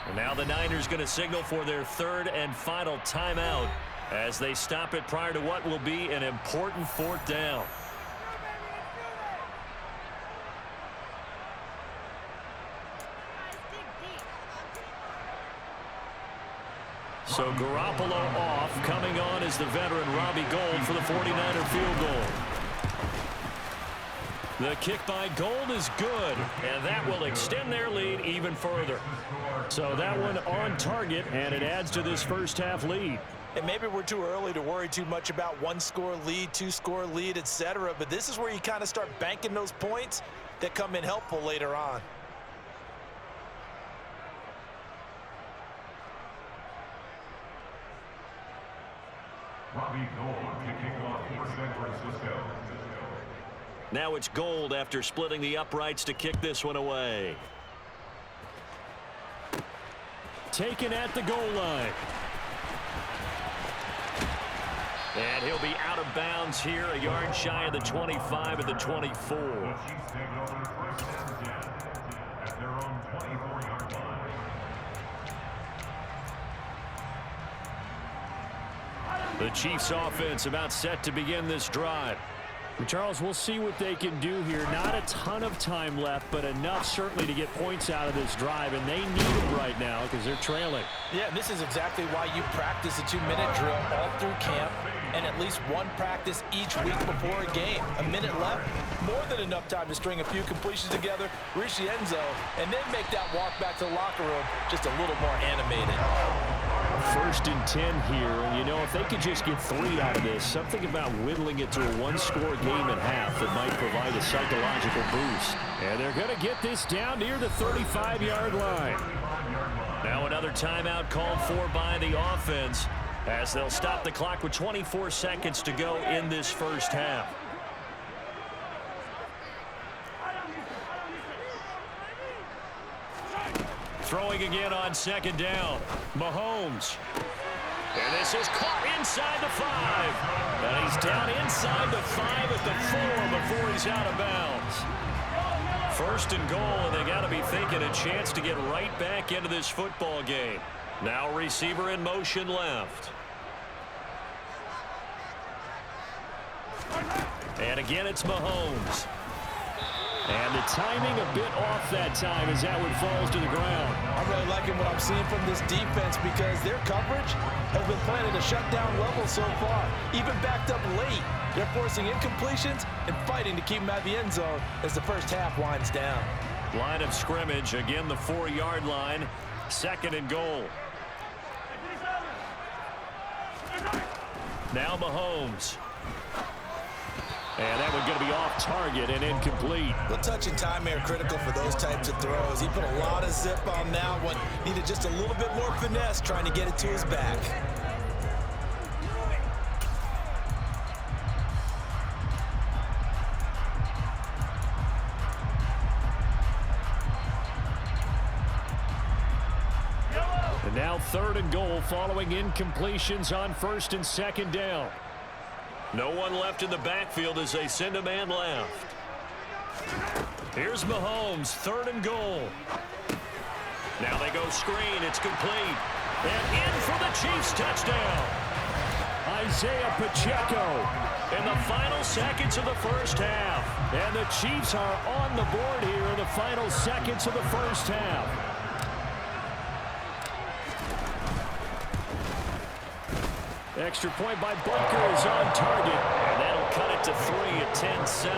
And now the Niners going to signal for their third and final timeout as they stop it prior to what will be an important fourth down. So Garoppolo off. Coming on is the veteran Robbie Gould for the 49er field goal. The kick by Gould is good, and that will extend their lead even further. So that one on target, and it adds to this first half lead. And maybe we're too early to worry too much about one-score lead, two-score lead, etc. But this is where you kind of start banking those points that come in helpful later on. Robbie Gould kicking off for San Francisco. Now it's Gould after splitting the uprights to kick this one away. Taken at the goal line. And he'll be out of bounds here, a yard shy of the 25 at the 24. The Chiefs take over first and 10 at their own 24-yard line. The Chiefs offense about set to begin this drive. Charles, we'll see what they can do here. Not a ton of time left, but enough certainly to get points out of this drive, and they need it right now because they're trailing. Yeah, and this is exactly why you practice a 2-minute drill all through camp and at least one practice each week before a game. A minute left, more than enough time to string a few completions together, reach the end zone, and then make that walk back to the locker room just a little more animated. First and 10 here, and you know, if they could just get 3 out of this, something about whittling it to a one-score game at half that might provide a psychological boost. And they're going to get this down near the 35-yard line. Now another timeout called for by the offense as they'll stop the clock with 24 seconds to go in this first half. Throwing again on second down. Mahomes. And this is caught inside the 5. And he's down inside the 5 at the 4 before he's out of bounds. First and goal, and they got to be thinking a chance to get right back into this football game. Now receiver in motion left. And again, it's Mahomes. And the timing a bit off that time as that one falls to the ground. I'm really liking what I'm seeing from this defense because their coverage has been playing at a shutdown level so far. Even backed up late, they're forcing incompletions and fighting to keep them at the end zone as the first half winds down. Line of scrimmage, again the 4-yard line, second and goal. Now Mahomes. And that one's going to be off target and incomplete. The touch and time are critical for those types of throws. He put a lot of zip on that one. Needed just a little bit more finesse trying to get it to his back. And now third and goal following incompletions on first and second down. No one left in the backfield as they send a man left. Here's Mahomes, third and goal. Now they go screen, it's complete. And in for the Chiefs touchdown. Isaiah Pacheco in the final seconds of the first half. And the Chiefs are on the board here in the final seconds of the first half. Extra point by Butker is on target. And that'll cut it to 3 at 10-7.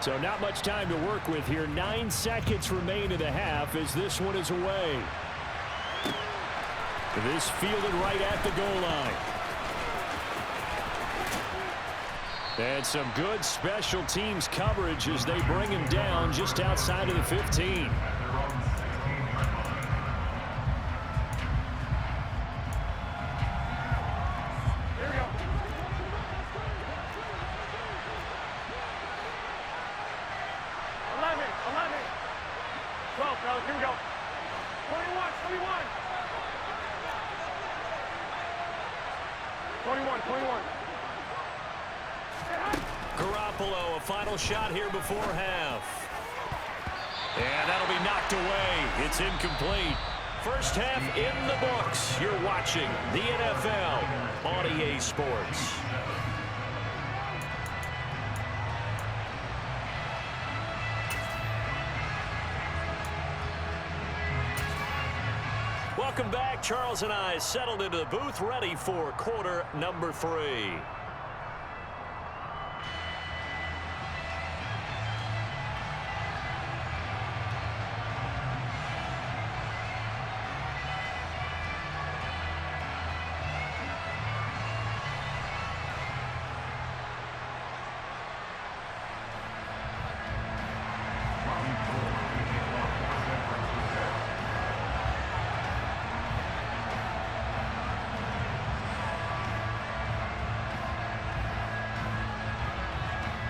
So not much time to work with here. 9 seconds remain in the half as this one is away. This fielded right at the goal line. And some good special teams coverage as they bring him down just outside of the 15. Garoppolo, a final shot here before half. And that'll be knocked away. It's incomplete. First half in the books. You're watching the NFL on EA Sports. Welcome back. Charles and I settled into the booth, ready for quarter number 3.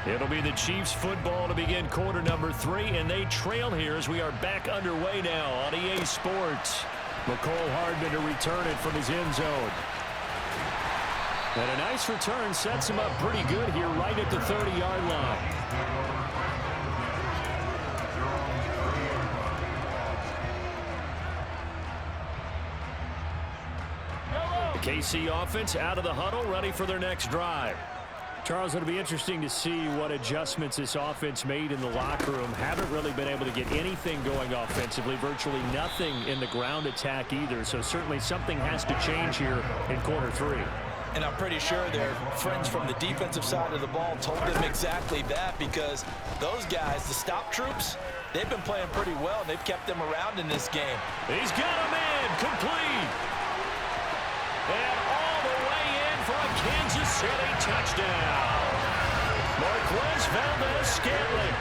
It'll be the Chiefs football to begin quarter number 3, and they trail here as we are back underway now on EA Sports. McCole Hardman to return it from his end zone. And a nice return sets him up pretty good here right at the 30-yard line. The KC offense out of the huddle, ready for their next drive. Charles, it'll be interesting to see what adjustments this offense made in the locker room. Haven't really been able to get anything going offensively, virtually nothing in the ground attack either. So certainly something has to change here in quarter 3. And I'm pretty sure their friends from the defensive side of the ball told them exactly that, because those guys, the stop troops, they've been playing pretty well. They've kept them around in this game. He's got a man complete. And all the way in for a Kansas City touchdown. Marquez Valdez-Scantling,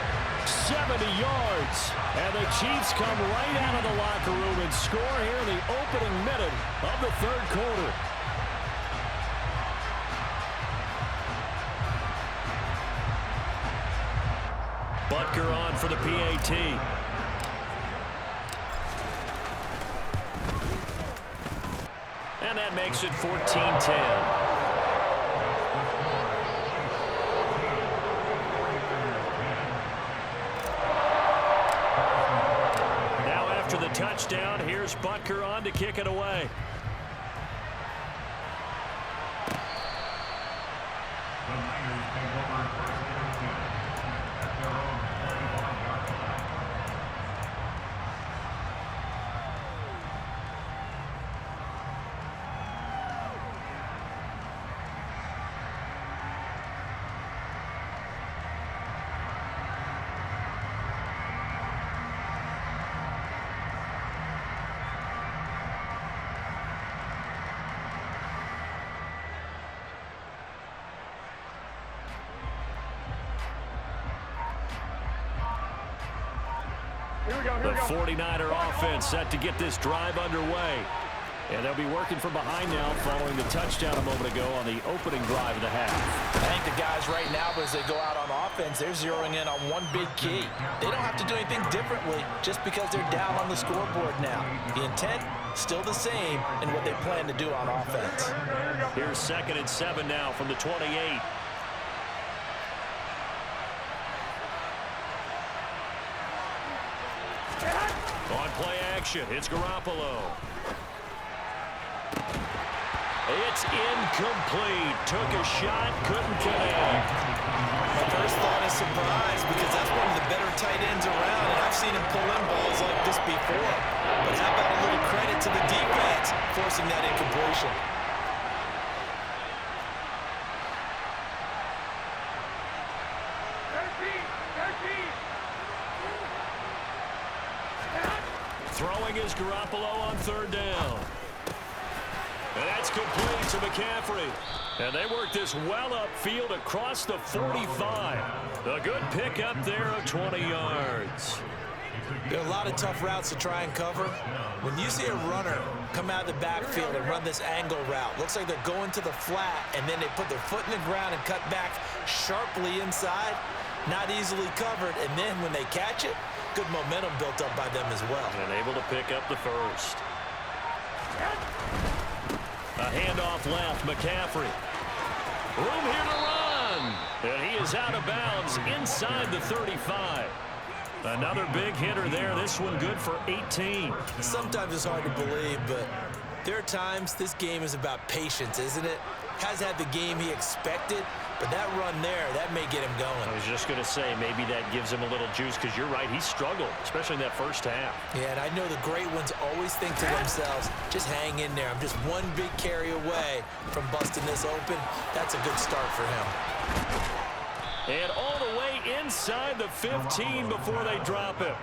70 yards. And the Chiefs come right out of the locker room and score here in the opening minute of the third quarter. Butker on for the PAT. And that makes it 14-10. Now after the touchdown, here's Butker on to kick it away. The Niners take over first and 10 at their own 21-yard line. The 49er offense set to get this drive underway. And they'll be working from behind now following the touchdown a moment ago on the opening drive of the half. I think the guys right now, as they go out on offense, they're zeroing in on one big key. They don't have to do anything differently just because they're down on the scoreboard now. The intent, still the same in what they plan to do on offense. Here's 2nd and 7 now from the 28. On play action, it's Garoppolo. It's incomplete. Took a shot, couldn't connect. My first thought is surprise, because that's one of the better tight ends around, and I've seen him pull in balls like this before. But how about a little credit to the defense forcing that incompletion? Throwing is Garoppolo on 3rd down. And that's complete to McCaffrey. And they work this well upfield across the 45. A good pickup there of 20 yards. There are a lot of tough routes to try and cover. When you see a runner come out of the backfield and run this angle route, looks like they're going to the flat, and then they put their foot in the ground and cut back sharply inside. Not easily covered, and then when they catch it, good momentum built up by them as well. And able to pick up the first. A handoff left, McCaffrey. Room here to run. And he is out of bounds inside the 35. Another big hitter there. This one good for 18. Sometimes it's hard to believe, but there are times this game is about patience, isn't it? Has had the game he expected, but that run there, that may get him going. I was just going to say, maybe that gives him a little juice, because you're right, he struggled, especially in that first half. Yeah, and I know the great ones always think to themselves, just hang in there. I'm just one big carry away from busting this open. That's a good start for him. And all the way inside the 15 before they drop it.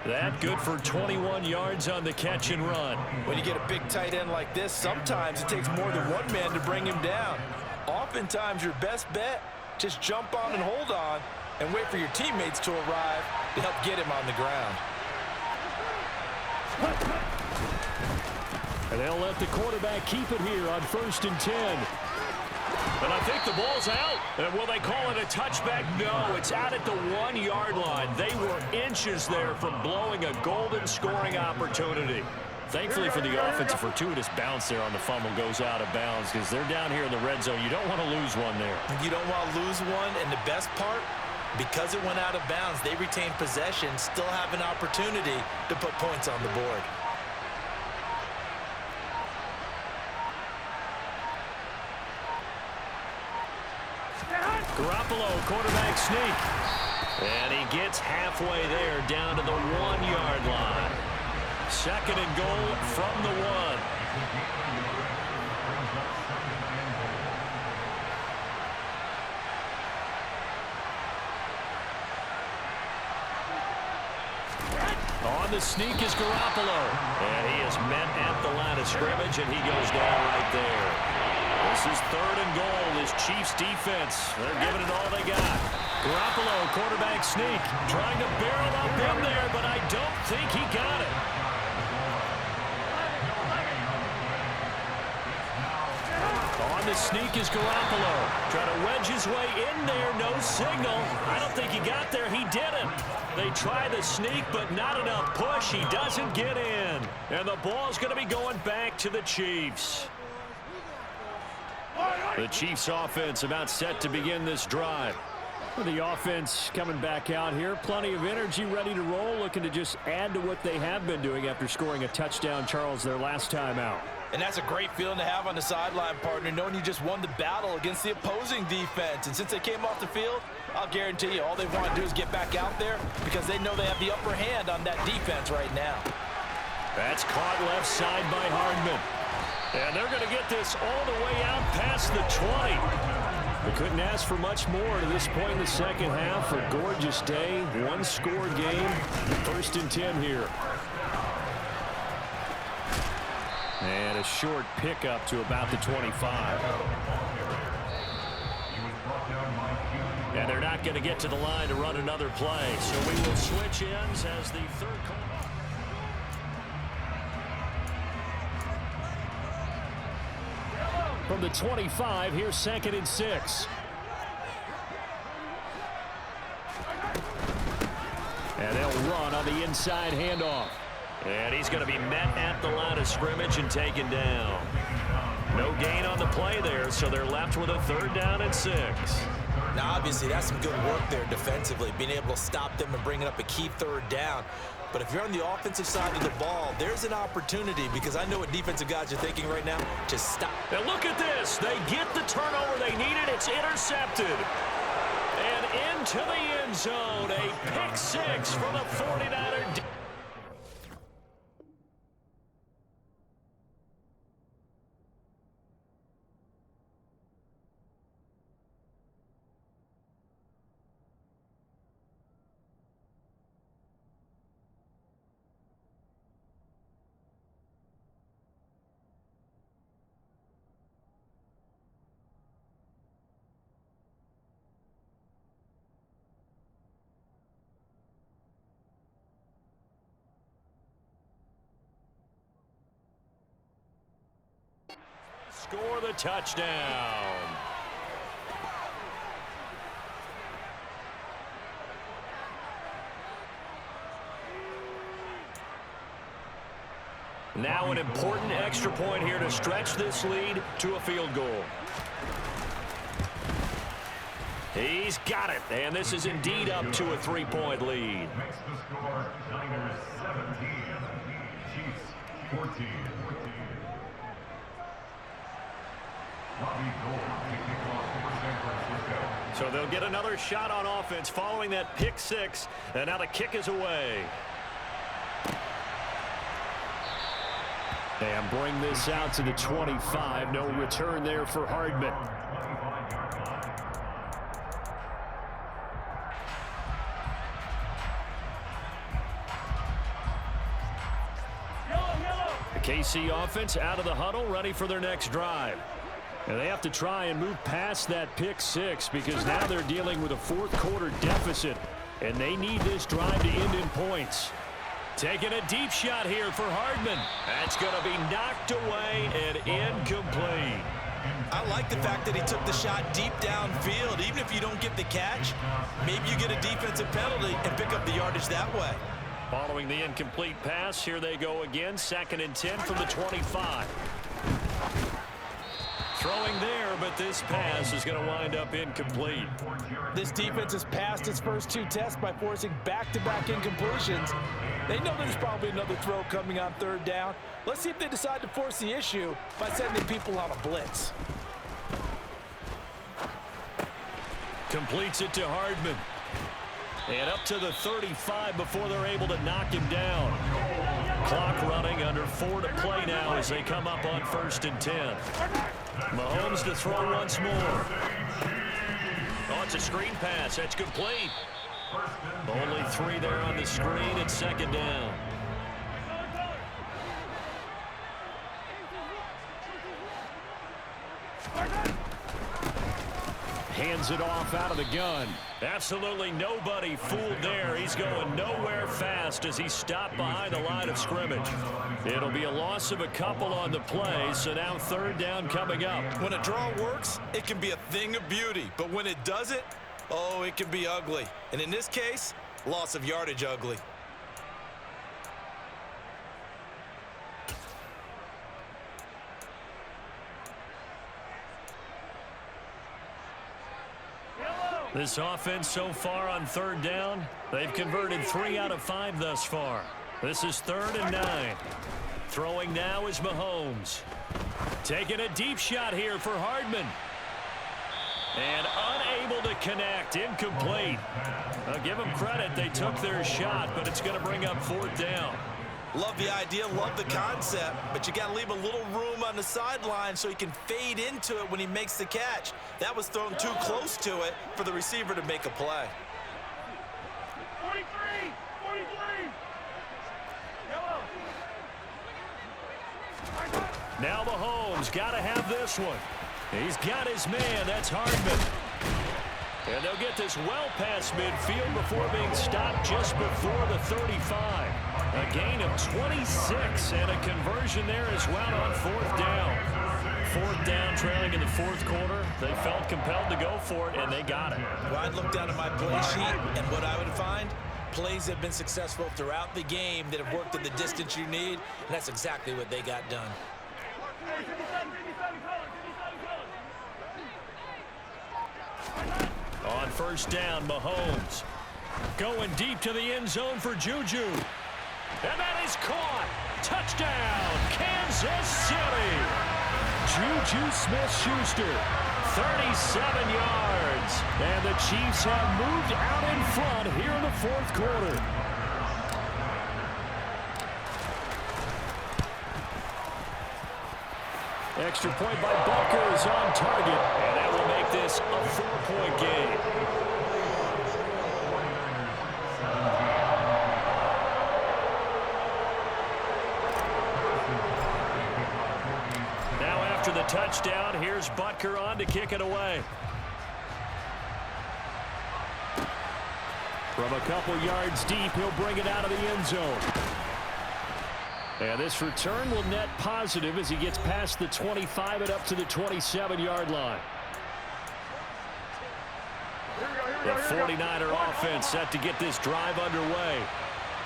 That good for 21 yards on the catch and run. When you get a big tight end like this, sometimes it takes more than one man to bring him down. Oftentimes, your best bet, just jump on and hold on and wait for your teammates to arrive to help get him on the ground. And they'll let the quarterback keep it here on 1st and 10. And I think the ball's out. And will they call it a touchback? No, it's out at the 1-yard line. They were inches there from blowing a golden scoring opportunity. Thankfully for the offense, a fortuitous bounce there on the fumble goes out of bounds, because they're down here in the red zone. You don't want to lose one there. You don't want to lose one, and the best part, because it went out of bounds, they retain possession, still have an opportunity to put points on the board. Garoppolo, quarterback sneak. And he gets halfway there, down to the 1-yard line. 2nd and goal from the 1. On the sneak is Garoppolo. And he is met at the line of scrimmage, and he goes down right there. This is 3rd and goal. This Chiefs defense, they're giving it all they got. Garoppolo, quarterback sneak, trying to barrel up in there, but I don't think he got it. On the sneak is Garoppolo. Trying to wedge his way in there, no signal. I don't think he got there. He didn't. They try the sneak, but not enough push. He doesn't get in. And the ball's going to be going back to the Chiefs. The Chiefs offense about set to begin this drive. The offense coming back out here. Plenty of energy, ready to roll, looking to just add to what they have been doing after scoring a touchdown, Charles, their last time out. And that's a great feeling to have on the sideline, partner, knowing you just won the battle against the opposing defense. And since they came off the field, I'll guarantee you all they want to do is get back out there, because they know they have the upper hand on that defense right now. That's caught left side by Hardman. And they're going to get this all the way out past the 20. They couldn't ask for much more to this point in the second half. A gorgeous day, one-score game. 1st and 10 here. And a short pickup to about the 25. And they're not going to get to the line to run another play. So we will switch ends as the 3rd call. From the 25, here's 2nd and 6. And they'll run on the inside handoff. And he's going to be met at the line of scrimmage and taken down. No gain on the play there, so they're left with a 3rd down and 6. Now, obviously, that's some good work there defensively, being able to stop them and bringing up a key 3rd down. But if you're on the offensive side of the ball, there's an opportunity, because I know what defensive guys are thinking right now. Just stop. Now look at this. They get the turnover they needed. It's intercepted. And into the end zone. A pick 6 from the 49er. Score the touchdown. Now an important extra point here to stretch this lead to a field goal. He's got it, and this is indeed up to a 3-point lead. Makes the score Niners 17, Chiefs 14. Robbie Gould to kick off for San Francisco. So they'll get another shot on offense following that pick six, and now the kick is away. And bring this out to the 25. No return there for Hardman. The KC offense out of the huddle, ready for their next drive. And they have to try and move past that pick six because now they're dealing with a fourth-quarter deficit, and they need this drive to end in points. Taking a deep shot here for Hardman. That's going to be knocked away and incomplete. I like the fact that he took the shot deep downfield. Even if you don't get the catch, maybe you get a defensive penalty and pick up the yardage that way. Following the incomplete pass, here they go again. 2nd and 10 from the 25. Throwing there, but this pass is going to wind up incomplete. This defense has passed its first 2 tests by forcing back-to-back incompletions. They know there's probably another throw coming on 3rd down. Let's see if they decide to force the issue by sending people on a blitz. Completes it to Hardman. And up to the 35 before they're able to knock him down. Clock running, under 4 to play now as they come up on 1st and 10. Mahomes to throw once more. Oh, it's a screen pass. That's complete. Only 3 there on the screen at 2nd down. Hands it off out of the gun. Absolutely nobody fooled there. He's going nowhere fast as he stopped behind the line of scrimmage. It'll be a loss of a couple on the play, so now 3rd down coming up. When a draw works, it can be a thing of beauty. But when it doesn't, oh, it can be ugly. And in this case, loss of yardage ugly. This offense so far on 3rd down, they've converted 3 out of 5 thus far. This is 3rd and 9. Throwing now is Mahomes. Taking a deep shot here for Hardman. And unable to connect, incomplete. I'll give them credit, they took their shot, but it's going to bring up 4th down. Love the idea, love the concept, but you got to leave a little room on the sideline so he can fade into it when he makes the catch. That was thrown too close to it for the receiver to make a play. 43! Now Mahomes got to have this one. He's got his man, that's Hardman. And they'll get this well past midfield before being stopped just before the 35. A gain of 26 and a conversion there as well on 4th down. 4th down trailing in the 4th quarter. They felt compelled to go for it, and they got it. Well, I'd look down at my play sheet, and what I would find, plays have been successful throughout the game that have worked in the distance you need, and that's exactly what they got done. On 1st down, Mahomes going deep to the end zone for Juju. And that is caught. Touchdown, Kansas City. Juju Smith-Schuster, 37 yards. And the Chiefs have moved out in front here in the 4th quarter. Extra point by Butker is on target, and that will make this a 4-point game. Now after the touchdown, here's Butker on to kick it away. From a couple yards deep, he'll bring it out of the end zone. And this return will net positive as he gets past the 25 and up to the 27-yard line. The 49er offense set to get this drive underway.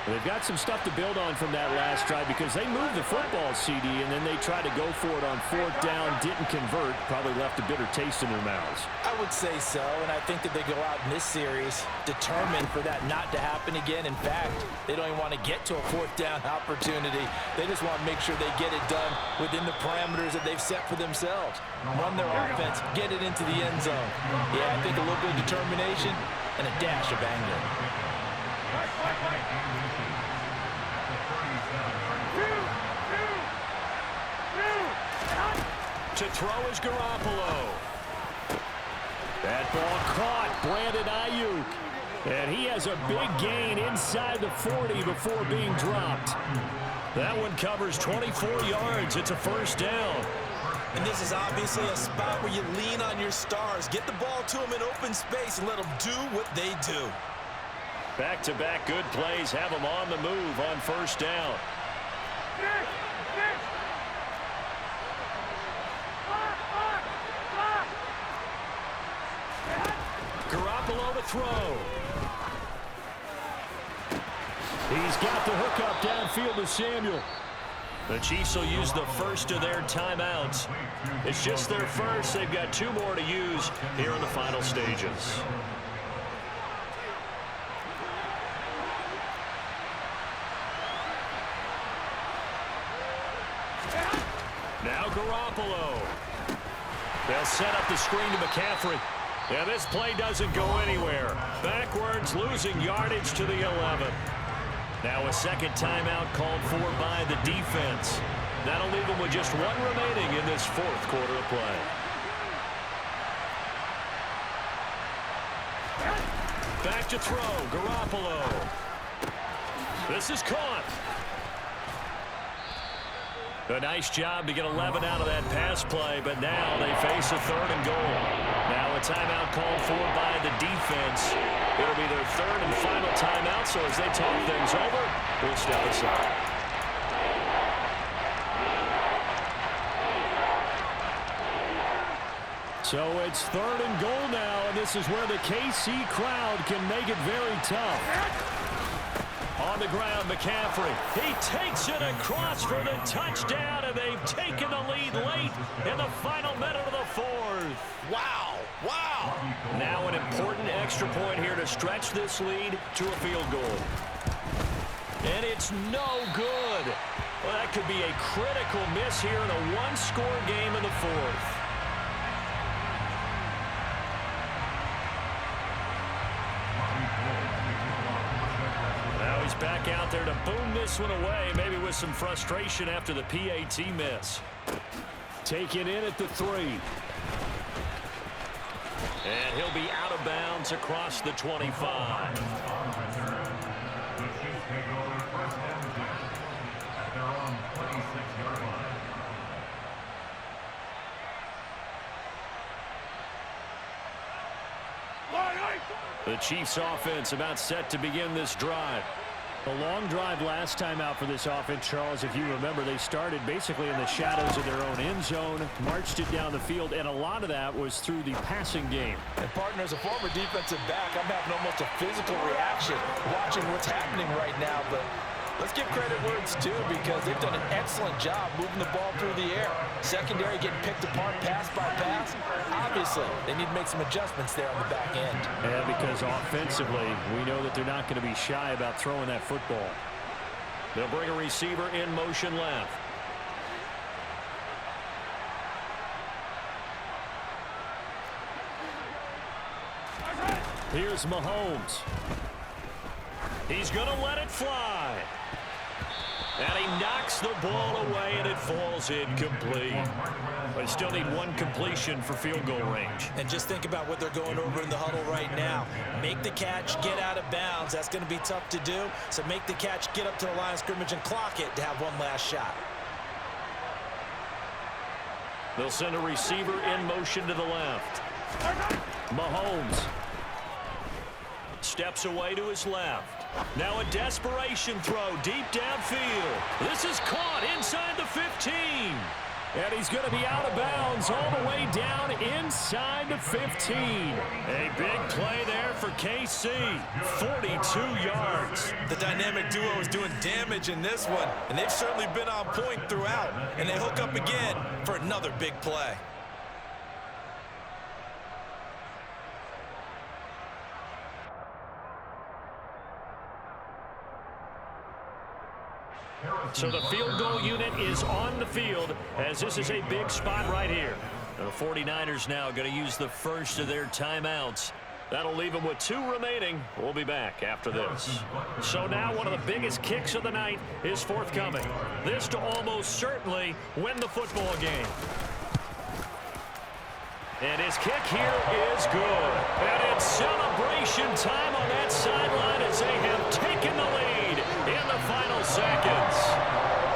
They've got some stuff to build on from that last drive because they moved the football, CD, and then they tried to go for it on 4th down, didn't convert, probably left a bitter taste in their mouths. I would say so, and I think that they go out in this series determined for that not to happen again. In fact, they don't even want to get to a 4th down opportunity. They just want to make sure they get it done within the parameters that they've set for themselves. Run their offense, get it into the end zone. Yeah, I think a little bit of determination and a dash of anger. To throw is Garoppolo. That ball caught Brandon Ayuk. And he has a big gain inside the 40 before being dropped. That one covers 24 yards. It's a 1st down. And this is obviously a spot where you lean on your stars. Get the ball to them in open space and let them do what they do. Back-to-back good plays have them on the move on 1st down. Garoppolo to throw. He's got the hookup downfield to Samuel. The Chiefs will use the first of their timeouts. It's just their first. They've got 2 more to use here in the final stages. Now Garoppolo. They'll set up the screen to McCaffrey. Yeah, this play doesn't go anywhere. Backwards, losing yardage to the 11. Now a second timeout called for by the defense. That'll leave them with just 1 remaining in this 4th quarter of play. Back to throw, Garoppolo. This is caught. A nice job to get 11 out of that pass play, but now they face a 3rd and goal. Now a timeout called for by the defense. It'll be their 3rd and final timeout, so as they talk things over, we'll step aside. So it's 3rd and goal now, and this is where the KC crowd can make it very tough. On the ground, McCaffrey. He takes it across for the touchdown, and they've taken the lead late in the final minute of the 4th. Wow, wow. Now an important extra point here to stretch this lead to a field goal. And it's no good. Well, that could be a critical miss here in a 1-score game in the 4th. Back out there to boom this one away, maybe with some frustration after the PAT miss. Taken in at the 3. And he'll be out of bounds across the 25. The Chiefs offense about set to begin this drive. A long drive last time out for this offense, Charles. If you remember, they started basically in the shadows of their own end zone, marched it down the field, and a lot of that was through the passing game. And partner, as a former defensive back, I'm having almost a physical reaction watching what's happening right now. But let's give credit where it's due, because they've done an excellent job moving the ball through the air. Secondary getting picked apart pass by pass. Obviously, they need to make some adjustments there on the back end. Yeah, because offensively, we know that they're not going to be shy about throwing that football. They'll bring a receiver in motion left. Here's Mahomes. He's going to let it fly. And he knocks the ball away, and it falls incomplete. They still need 1 completion for field goal range. And just think about what they're going over in the huddle right now. Make the catch, get out of bounds. That's going to be tough to do. So make the catch, get up to the line of scrimmage, and clock it to have 1 last shot. They'll send a receiver in motion to the left. Mahomes steps away to his left. Now a desperation throw deep downfield. This is caught inside the 15. And he's going to be out of bounds all the way down inside the 15. A big play there for KC. 42 yards. The dynamic duo is doing damage in this one, and they've certainly been on point throughout. And they hook up again for another big play. So the field goal unit is on the field as this is a big spot right here. The 49ers now going to use the first of their timeouts. That'll leave them with 2 remaining. We'll be back after this. So now one of the biggest kicks of the night is forthcoming. This to almost certainly win the football game. And his kick here is good. And it's celebration time on that sideline as they have taken the lead in the final seconds.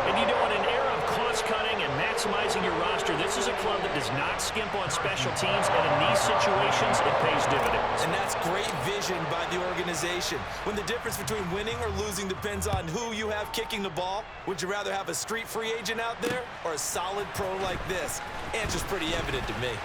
And you know, in an era of cost-cutting and maximizing your roster, this is a club that does not skimp on special teams, and in these situations, it pays dividends. And that's great vision by the organization. When the difference between winning or losing depends on who you have kicking the ball, would you rather have a street free agent out there or a solid pro like this? Answer's pretty evident to me.